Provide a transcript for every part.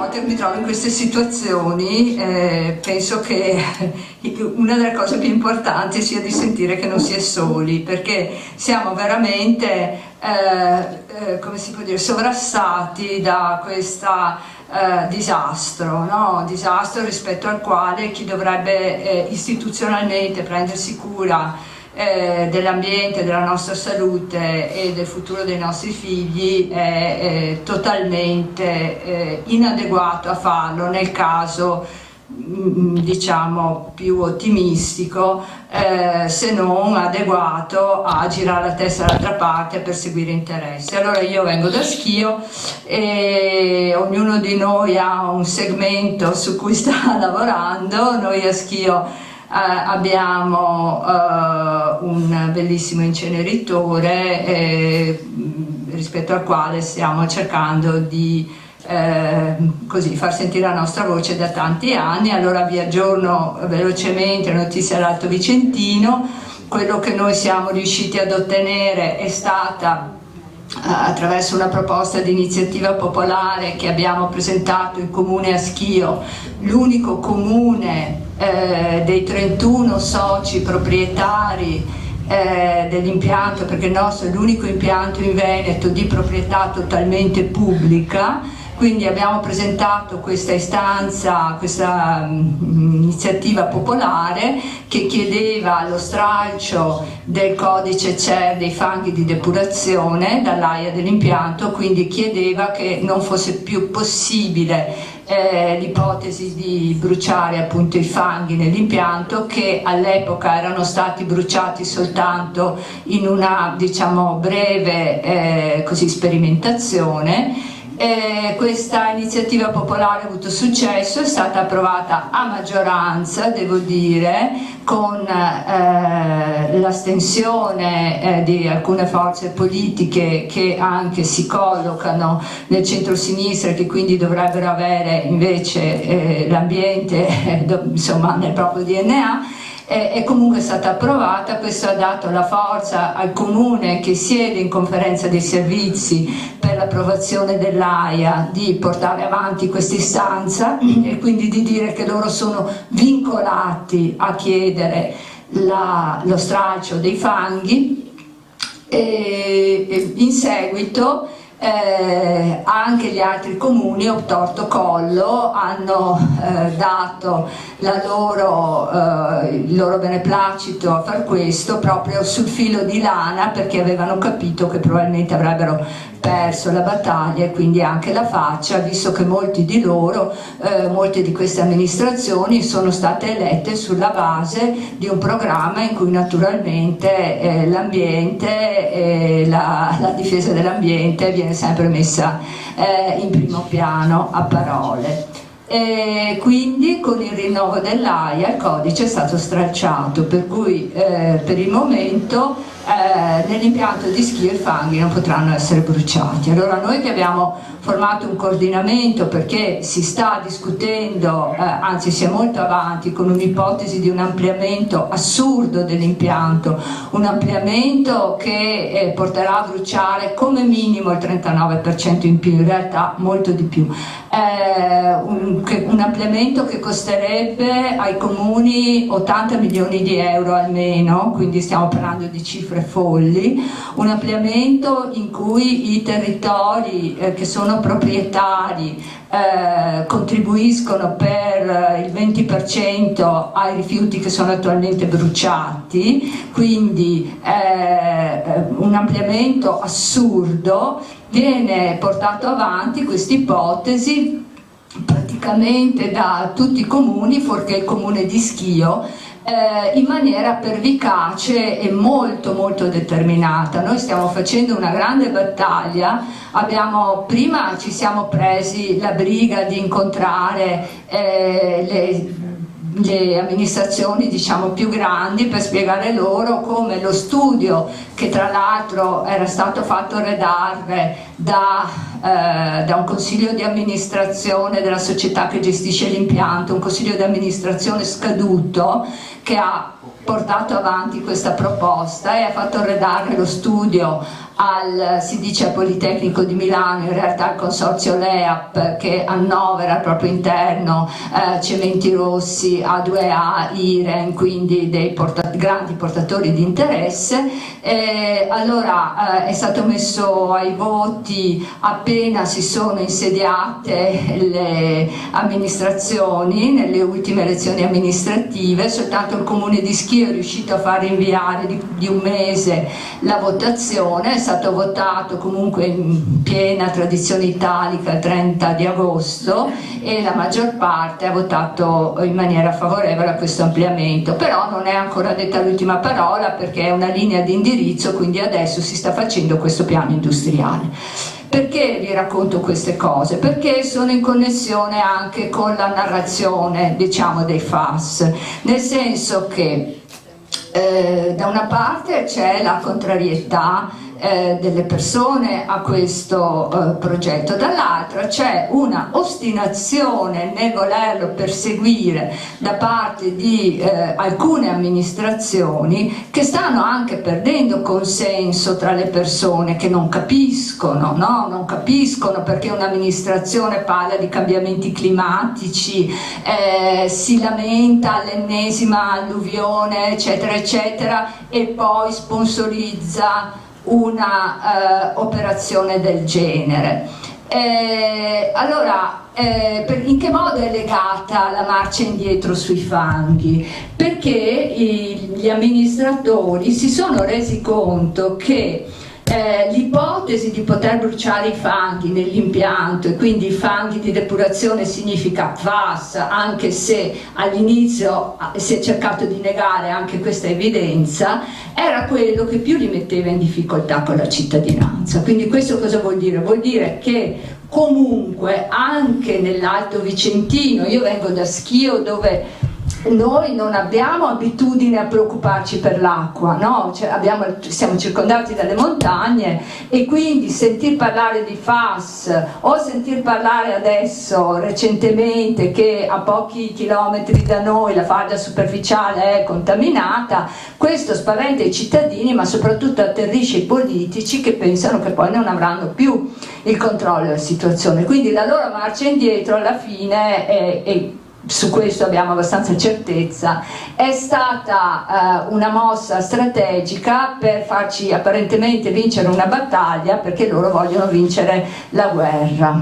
volte che mi trovo in queste situazioni penso che una delle cose più importanti sia di sentire che non si è soli, perché siamo veramente, come si può dire, sovrastati da questo disastro, no? Disastro rispetto al quale chi dovrebbe istituzionalmente prendersi cura dell'ambiente, della nostra salute e del futuro dei nostri figli è totalmente inadeguato a farlo nel caso diciamo più ottimistico, se non adeguato a girare la testa dall'altra parte per seguire interessi. Allora io vengo da Schio e ognuno di noi ha un segmento su cui sta lavorando. Noi a Schio abbiamo un bellissimo inceneritore rispetto al quale stiamo cercando di così far sentire la nostra voce da tanti anni. Allora vi aggiorno velocemente notizie dall'Alto Vicentino. Quello che noi siamo riusciti ad ottenere è stata attraverso una proposta di iniziativa popolare che abbiamo presentato in comune a Schio, l'unico comune dei 31 soci proprietari dell'impianto, perché il nostro è l'unico impianto in Veneto di proprietà totalmente pubblica. Quindi abbiamo presentato questa istanza, questa iniziativa popolare che chiedeva lo stralcio del codice CER dei fanghi di depurazione dall'AIA dell'impianto, quindi chiedeva che non fosse più possibile l'ipotesi di bruciare appunto i fanghi nell'impianto, che all'epoca erano stati bruciati soltanto in una, diciamo, breve sperimentazione. Questa iniziativa popolare ha avuto successo, è stata approvata a maggioranza, devo dire, con l'astensione di alcune forze politiche che anche si collocano nel centro-sinistra, che quindi dovrebbero avere invece l'ambiente insomma nel proprio DNA. È comunque stata approvata. Questo ha dato la forza al comune che siede in conferenza dei servizi per l'approvazione dell'AIA di portare avanti questa istanza e quindi di dire che loro sono vincolati a chiedere lo stralcio dei fanghi e in seguito anche gli altri comuni obtorto collo hanno dato il loro beneplacito a far questo, proprio sul filo di lana, perché avevano capito che probabilmente avrebbero perso la battaglia e quindi anche la faccia, visto che molti di loro, molte di queste amministrazioni sono state elette sulla base di un programma in cui naturalmente l'ambiente e la difesa dell'ambiente viene sempre messa in primo piano a parole. E quindi con il rinnovo dell'AIA il codice è stato stralciato, per cui per il momento nell'impianto di Schio i fanghi non potranno essere bruciati. Allora noi che abbiamo formato un coordinamento, perché si sta discutendo, anzi si è molto avanti con un'ipotesi di un ampliamento assurdo dell'impianto, un ampliamento che porterà a bruciare come minimo il 39% in più, in realtà molto di più, un ampliamento che costerebbe ai comuni 80 milioni di euro almeno, quindi stiamo parlando di cifre folli, un ampliamento in cui i territori che sono proprietari contribuiscono per il 20% ai rifiuti che sono attualmente bruciati, quindi un ampliamento assurdo. Viene portato avanti questa ipotesi praticamente da tutti i comuni, fuorché il comune di Schio, in maniera pervicace e molto molto determinata. Noi stiamo facendo una grande battaglia, prima ci siamo presi la briga di incontrare le amministrazioni, diciamo, più grandi, per spiegare loro come lo studio, che tra l'altro era stato fatto redigere da da un consiglio di amministrazione della società che gestisce l'impianto, un consiglio di amministrazione scaduto, che ha portato avanti questa proposta e ha fatto redare lo studio si dice al Politecnico di Milano, in realtà al consorzio LEAP, che annovera al proprio interno Cementi Rossi, A2A, IREN, quindi dei grandi portatori di interesse. Allora è stato messo ai voti appena si sono insediate le amministrazioni, nelle ultime elezioni amministrative. Soltanto il comune di Schio è riuscito a far rinviare di un mese la votazione. È stato votato comunque in piena tradizione italica il 30 di agosto e la maggior parte ha votato in maniera favorevole a questo ampliamento, però non è ancora detta l'ultima parola, perché è una linea di indirizzo, quindi adesso si sta facendo questo piano industriale. Perché vi racconto queste cose? Perché sono in connessione anche con la narrazione, diciamo, dei FAS, nel senso che da una parte c'è la contrarietà delle persone a questo progetto, dall'altra c'è una ostinazione nel volerlo perseguire da parte di alcune amministrazioni, che stanno anche perdendo consenso tra le persone, che non capiscono, no? Non capiscono perché un'amministrazione parla di cambiamenti climatici, si lamenta all'ennesima alluvione eccetera eccetera, e poi sponsorizza una operazione del genere. Allora, in che modo è legata la marcia indietro sui fanghi? Perché gli amministratori si sono resi conto che l'ipotesi di poter bruciare i fanghi nell'impianto, e quindi i fanghi di depurazione significa FAS, anche se all'inizio si è cercato di negare anche questa evidenza, era quello che più li metteva in difficoltà con la cittadinanza. Quindi questo cosa vuol dire? Vuol dire che comunque anche nell'Alto Vicentino, io vengo da Schio, dove noi non abbiamo abitudine a preoccuparci per l'acqua, no? Cioè siamo circondati dalle montagne, e quindi sentir parlare di FAS o sentir parlare adesso recentemente che a pochi chilometri da noi la falda superficiale è contaminata, questo spaventa i cittadini, ma soprattutto atterrisce i politici, che pensano che poi non avranno più il controllo della situazione. Quindi la loro marcia indietro alla fine è su questo abbiamo abbastanza certezza, è stata una mossa strategica per farci apparentemente vincere una battaglia, perché loro vogliono vincere la guerra,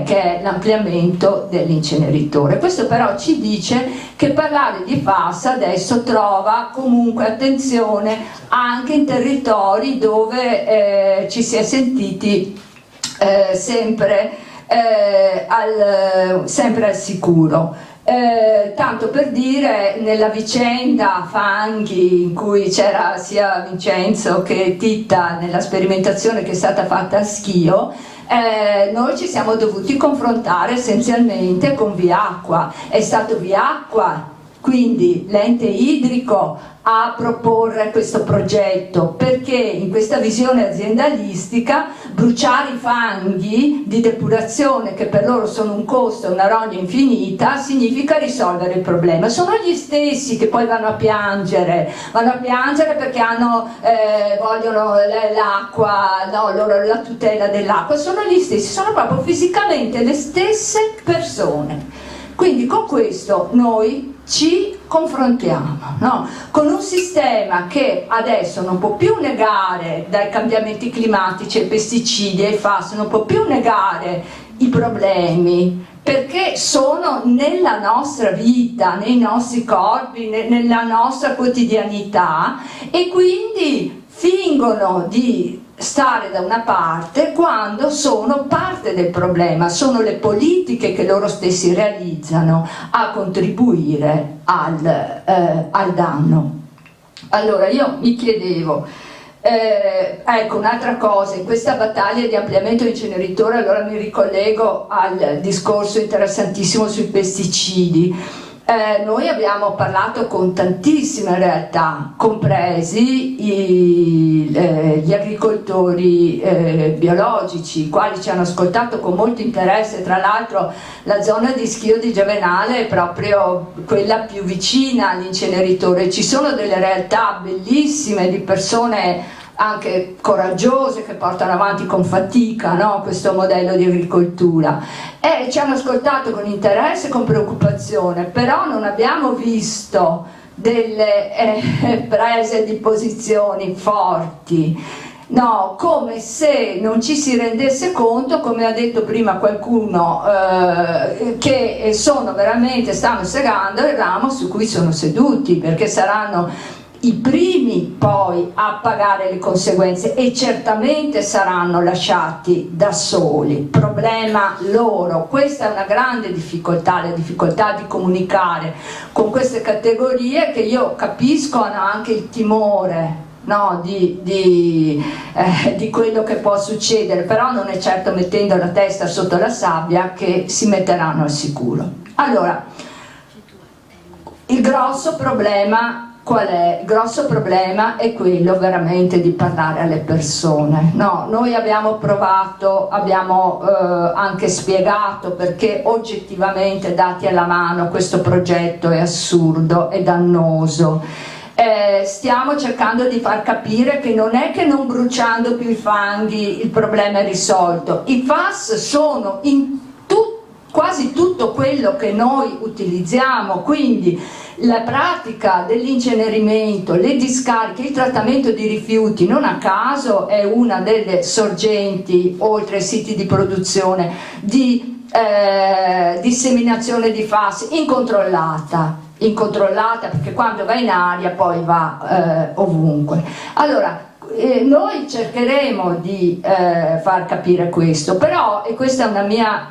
che è l'ampliamento dell'inceneritore. Questo però ci dice che parlare di FAS adesso trova comunque attenzione anche in territori dove ci si è sentiti sempre al sicuro. Tanto per dire, nella vicenda fanghi in cui c'era sia Vincenzo che Titta nella sperimentazione che è stata fatta a Schio, noi ci siamo dovuti confrontare essenzialmente con Viacqua. È stato Viacqua, quindi l'ente idrico, a proporre questo progetto, perché in questa visione aziendalistica bruciare i fanghi di depurazione, che per loro sono un costo e una rogna infinita, significa risolvere il problema. Sono gli stessi che poi vanno a piangere perché vogliono l'acqua, no, la tutela dell'acqua. Sono gli stessi, sono proprio fisicamente le stesse persone. Quindi con questo noi ci confrontiamo, no? Con un sistema che adesso non può più negare, dai cambiamenti climatici ai pesticidi ai FAS, non può più negare i problemi, perché sono nella nostra vita, nei nostri corpi, nella nostra quotidianità, e quindi fingono di stare da una parte quando sono parte del problema. Sono le politiche che loro stessi realizzano a contribuire al danno. Allora io mi chiedevo, ecco un'altra cosa, in questa battaglia di ampliamento dell'inceneritore, allora mi ricollego al discorso interessantissimo sui pesticidi. Noi abbiamo parlato con tantissime realtà, compresi gli agricoltori biologici, i quali ci hanno ascoltato con molto interesse. Tra l'altro la zona di Schio di Giavenale è proprio quella più vicina all'inceneritore. Ci sono delle realtà bellissime di persone anche coraggiose che portano avanti con fatica, no, questo modello di agricoltura, e ci hanno ascoltato con interesse e con preoccupazione, però non abbiamo visto delle prese di posizioni forti, no, come se non ci si rendesse conto, come ha detto prima qualcuno, che stanno segando il ramo su cui sono seduti, perché saranno i primi poi a pagare le conseguenze e certamente saranno lasciati da soli, problema loro. Questa è una grande difficoltà, la difficoltà di comunicare con queste categorie, che io capisco hanno anche il timore, no, di quello che può succedere, però non è certo mettendo la testa sotto la sabbia che si metteranno al sicuro. Allora, il grosso problema qual è? Il grosso problema è quello veramente di parlare alle persone, no? Noi abbiamo provato, abbiamo anche spiegato perché oggettivamente, dati alla mano, questo progetto è assurdo, è dannoso. Stiamo cercando di far capire che non è che non bruciando più i fanghi il problema è risolto. I FAS sono in quasi tutto quello che noi utilizziamo, quindi la pratica dell'incenerimento, le discariche, il trattamento di rifiuti, non a caso è una delle sorgenti, oltre ai siti di produzione, di disseminazione di FAS incontrollata, perché quando va in aria poi va ovunque. Allora, noi cercheremo di far capire questo, però, e questa è una mia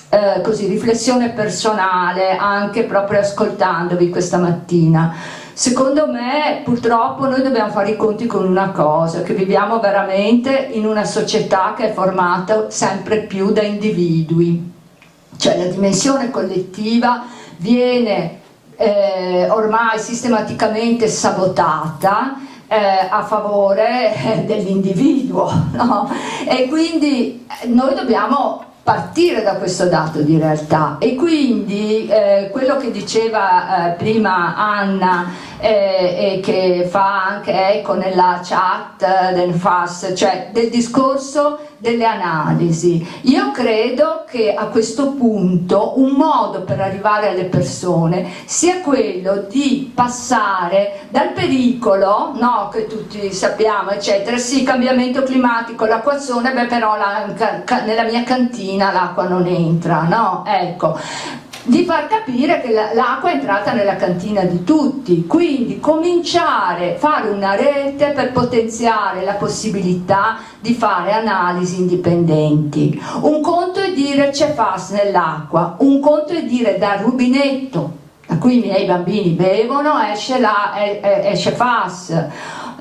riflessione personale, anche proprio ascoltandovi questa mattina, secondo me purtroppo noi dobbiamo fare i conti con una cosa, che viviamo veramente in una società che è formata sempre più da individui, cioè la dimensione collettiva viene ormai sistematicamente sabotata a favore dell'individuo, no? E quindi noi dobbiamo partire da questo dato di realtà, e quindi quello che diceva prima Anna e che fa anche eco nella chat del FAS, cioè del discorso delle analisi. Io credo che a questo punto un modo per arrivare alle persone sia quello di passare dal pericolo, no, che tutti sappiamo, eccetera, sì, cambiamento climatico, l'acquazzone, beh, però nella mia cantina l'acqua non entra, no? Ecco, di far capire che l'acqua è entrata nella cantina di tutti, quindi cominciare, fare una rete per potenziare la possibilità di fare analisi indipendenti. Un conto è dire c'è FAS nell'acqua, un conto è dire dal rubinetto da cui i miei bambini bevono esce FAS.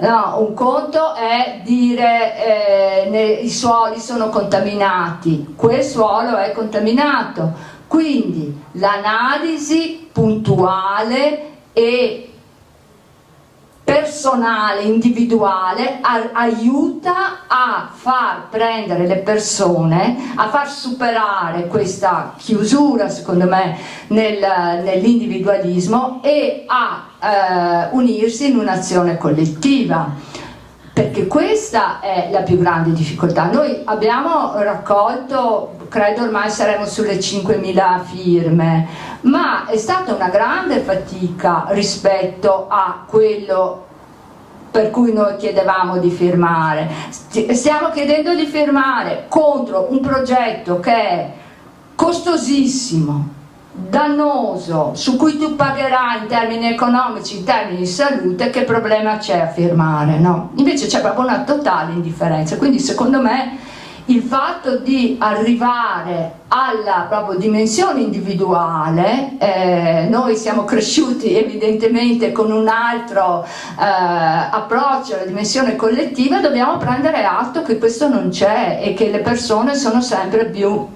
No, un conto è dire i suoli sono contaminati, quel suolo è contaminato. Quindi l'analisi puntuale e personale, individuale, aiuta a far prendere le persone, a far superare questa chiusura, secondo me, nell'individualismo e a unirsi in un'azione collettiva. Perché questa è la più grande difficoltà. Noi abbiamo raccolto, credo ormai saremo sulle 5.000 firme, ma è stata una grande fatica rispetto a quello per cui noi chiedevamo di firmare. Stiamo chiedendo di firmare contro un progetto che è costosissimo, dannoso, su cui tu pagherai in termini economici, in termini di salute. Che problema c'è a firmare, no? Invece c'è proprio una totale indifferenza. Quindi secondo me il fatto di arrivare alla proprio dimensione individuale, noi siamo cresciuti evidentemente con un altro approccio alla dimensione collettiva, dobbiamo prendere atto che questo non c'è e che le persone sono sempre più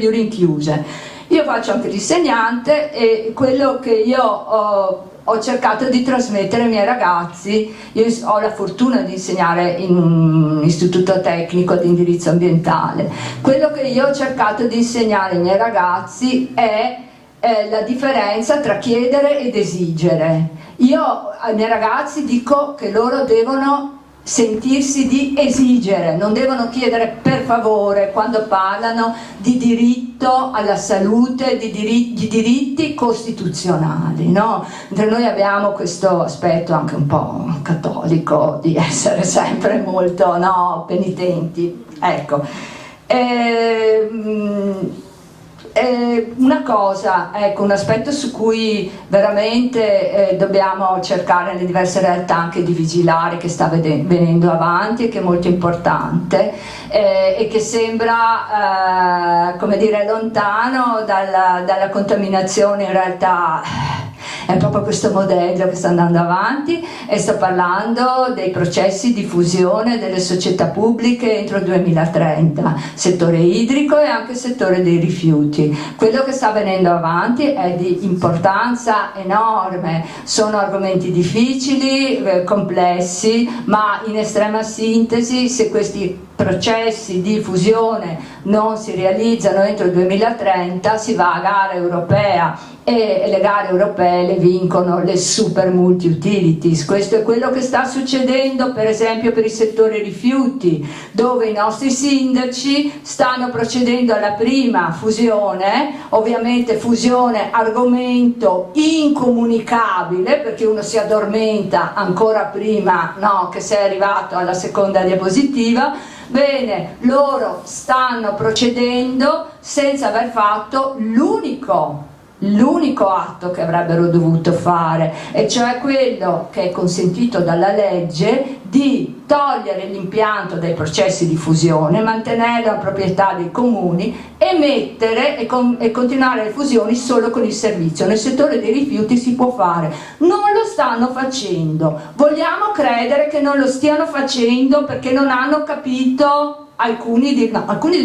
rinchiuse. Io faccio anche l'insegnante e quello che io ho cercato di trasmettere ai miei ragazzi, io ho la fortuna di insegnare in un istituto tecnico di indirizzo ambientale, quello che io ho cercato di insegnare ai miei ragazzi è la differenza tra chiedere ed esigere. Io ai miei ragazzi dico che loro devono sentirsi di esigere, non devono chiedere per favore quando parlano di diritto alla salute, di diritti costituzionali, no? Mentre noi abbiamo questo aspetto anche un po' cattolico di essere sempre molto, no, penitenti, ecco. Una cosa, ecco, un aspetto su cui veramente dobbiamo cercare nelle diverse realtà anche di vigilare, che sta venendo avanti e che è molto importante e che sembra come dire lontano dalla contaminazione, in realtà è proprio questo modello che sta andando avanti, e sto parlando dei processi di fusione delle società pubbliche entro il 2030, settore idrico e anche settore dei rifiuti. Quello che sta venendo avanti è di importanza enorme, sono argomenti difficili, complessi, ma in estrema sintesi, se questi processi di fusione non si realizzano entro il 2030, si va a gara europea e le gare europee le vincono le super multi utilities. Questo è quello che sta succedendo per esempio per il settore rifiuti, dove i nostri sindaci stanno procedendo alla prima fusione, ovviamente fusione argomento incomunicabile, perché uno si addormenta ancora prima, no, che sei arrivato alla seconda diapositiva. Bene, loro stanno procedendo senza aver fatto l'unico atto che avrebbero dovuto fare, e cioè quello che è consentito dalla legge di togliere l'impianto dai processi di fusione, mantenere la proprietà dei comuni e mettere e continuare le fusioni solo con il servizio. Nel settore dei rifiuti si può fare, non lo stanno facendo, vogliamo credere che non lo stiano facendo perché non hanno capito. Alcuni di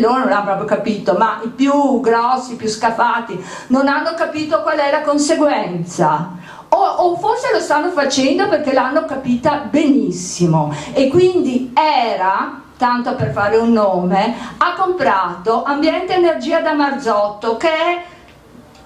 loro non hanno proprio capito, ma i più grossi, i più scafati non hanno capito qual è la conseguenza, o forse lo stanno facendo perché l'hanno capita benissimo, e quindi ERA, tanto per fare un nome, ha comprato Ambiente Energia da Marzotto, che è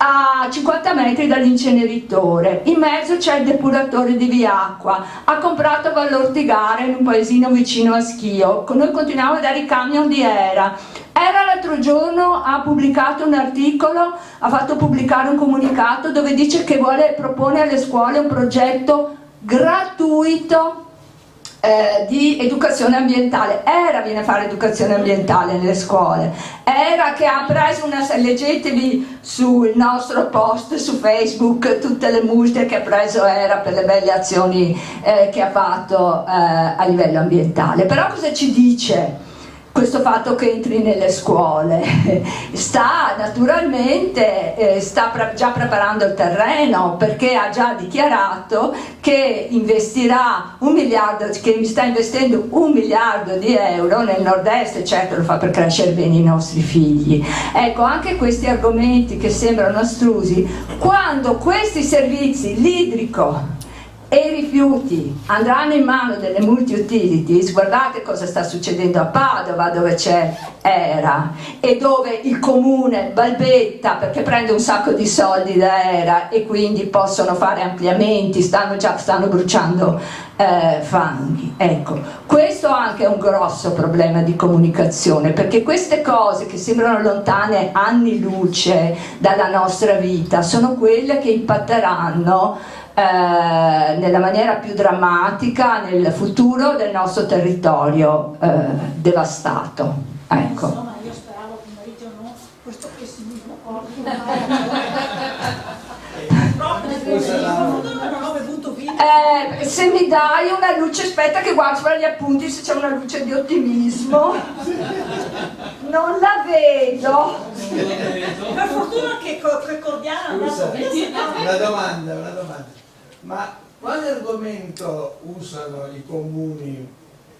a 50 metri dall'inceneritore, in mezzo c'è il depuratore di Viacqua, ha comprato Vallortigara in un paesino vicino a Schio, noi continuiamo a dare i camion di ERA. ERA l'altro giorno ha pubblicato un articolo, ha fatto pubblicare un comunicato dove dice che propone alle scuole un progetto gratuito di educazione ambientale. ERA viene a fare educazione ambientale nelle scuole, ERA che ha preso leggetevi sul nostro post su Facebook tutte le multe che ha preso ERA per le belle azioni che ha fatto a livello ambientale. Però cosa ci dice questo fatto che entri nelle scuole? Sta naturalmente già preparando il terreno, perché ha già dichiarato che investirà che sta investendo 1 miliardo di euro nel nord-est, e certo lo fa per crescere bene i nostri figli. Ecco, anche questi argomenti che sembrano astrusi, quando questi servizi, l'idrico e i rifiuti, andranno in mano delle multi-utilities, guardate cosa sta succedendo a Padova, dove c'è ERA e dove il comune balbetta perché prende un sacco di soldi da ERA e quindi possono fare ampliamenti, stanno bruciando fanghi. Ecco, questo anche è un grosso problema di comunicazione, perché queste cose che sembrano lontane anni luce dalla nostra vita sono quelle che impatteranno nella maniera più drammatica nel futuro del nostro territorio devastato. Ecco. Insomma, io speravo che marito non questo pessimismo non ho bevuto vino. Se mi dai una luce, aspetta che guardo fra gli appunti se c'è una luce di ottimismo. Non la vedo. Per fortuna che Cordiana ha dato una domanda. Ma quale argomento usano i comuni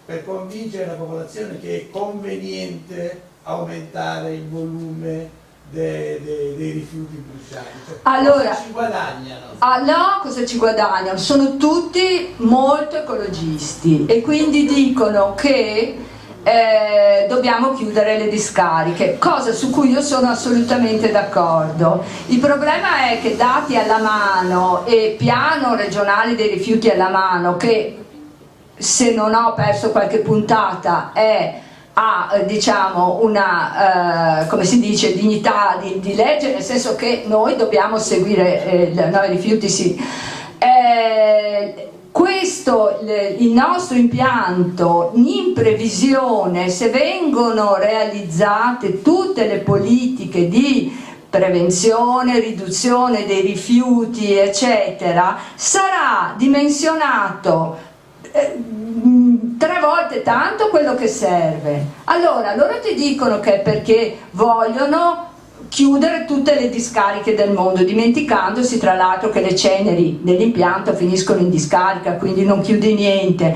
per convincere la popolazione che è conveniente aumentare il volume dei rifiuti bruciati? Cioè, Allora, cosa ci guadagnano? No, cosa ci guadagnano? Sono tutti molto ecologisti e quindi dicono che dobbiamo chiudere le discariche, cosa su cui io sono assolutamente d'accordo. Il problema è che dati alla mano e piano regionale dei rifiuti alla mano, che se non ho perso qualche puntata ha diciamo una come si dice, dignità di legge, nel senso che noi dobbiamo seguire i rifiuti sì. Questo, il nostro impianto, in previsione, se vengono realizzate tutte le politiche di prevenzione, riduzione dei rifiuti, eccetera, sarà dimensionato 3 volte tanto quello che serve. Allora, loro ti dicono che è perché vogliono chiudere tutte le discariche del mondo, dimenticandosi tra l'altro che le ceneri dell'impianto finiscono in discarica, quindi non chiudi niente.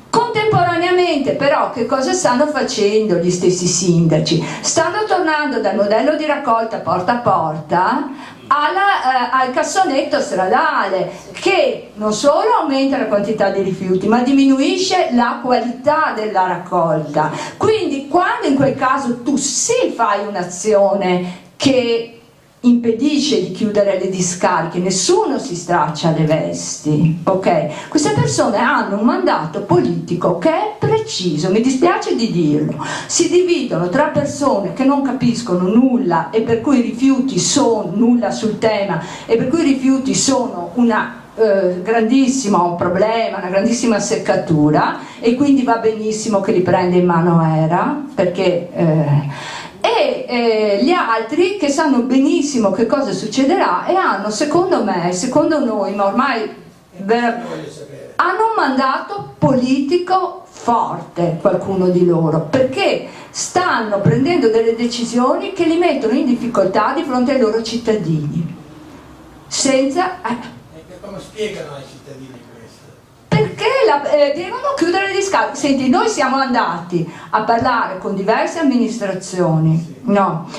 Contemporaneamente però che cosa stanno facendo gli stessi sindaci? Stanno tornando dal modello di raccolta porta a porta al cassonetto stradale, che non solo aumenta la quantità di rifiuti ma diminuisce la qualità della raccolta. Quindi quando in quel caso tu sì fai un'azione che impedisce di chiudere le discariche, nessuno si straccia le vesti, ok? Queste persone hanno un mandato politico che è preciso, mi dispiace di dirlo, si dividono tra persone che non capiscono nulla e per cui i rifiuti sono nulla sul tema e per cui i rifiuti sono una grandissimo problema, una grandissima seccatura, e quindi va benissimo che li prende in mano ERA, perché gli altri che sanno benissimo che cosa succederà e hanno, secondo me, secondo noi, ma ormai hanno un mandato politico forte, qualcuno di loro, perché stanno prendendo delle decisioni che li mettono in difficoltà di fronte ai loro cittadini senza come spiegano ai cittadini questo? Perché devono chiudere le discariche. Senti, noi siamo andati a parlare con diverse amministrazioni, no,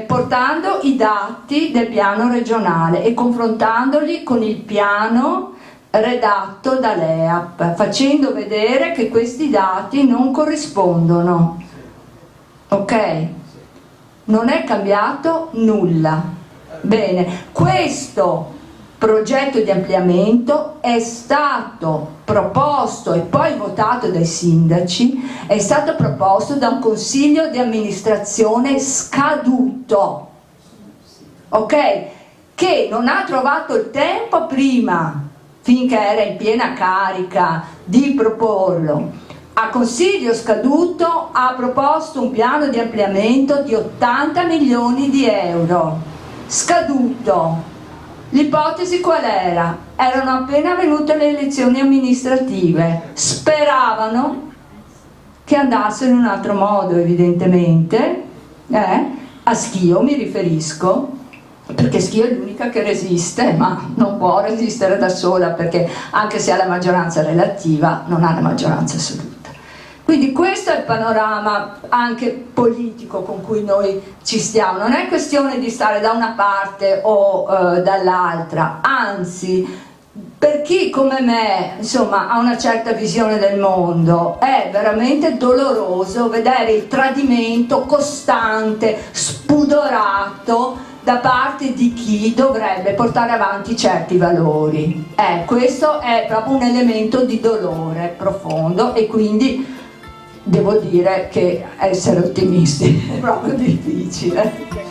portando i dati del piano regionale e confrontandoli con il piano redatto dall'EAP, facendo vedere che questi dati non corrispondono, ok? Non è cambiato nulla. Bene, questo progetto di ampliamento è stato proposto e poi votato dai sindaci, è stato proposto da un consiglio di amministrazione scaduto, ok? Che non ha trovato il tempo prima, finché era in piena carica, di proporlo. A consiglio scaduto ha proposto un piano di ampliamento di 80 milioni di euro, scaduto. L'ipotesi qual era? Erano appena venute le elezioni amministrative, speravano che andassero in un altro modo, evidentemente, a Schio mi riferisco, perché Schio è l'unica che resiste, ma non può resistere da sola, perché anche se ha la maggioranza relativa non ha la maggioranza assoluta. Quindi questo è il panorama anche politico con cui noi ci stiamo. Non è questione di stare da una parte o dall'altra, anzi, per chi come me, insomma, ha una certa visione del mondo, è veramente doloroso vedere il tradimento costante, spudorato da parte di chi dovrebbe portare avanti certi valori. Questo è proprio un elemento di dolore profondo, e quindi devo dire che essere ottimisti è proprio difficile.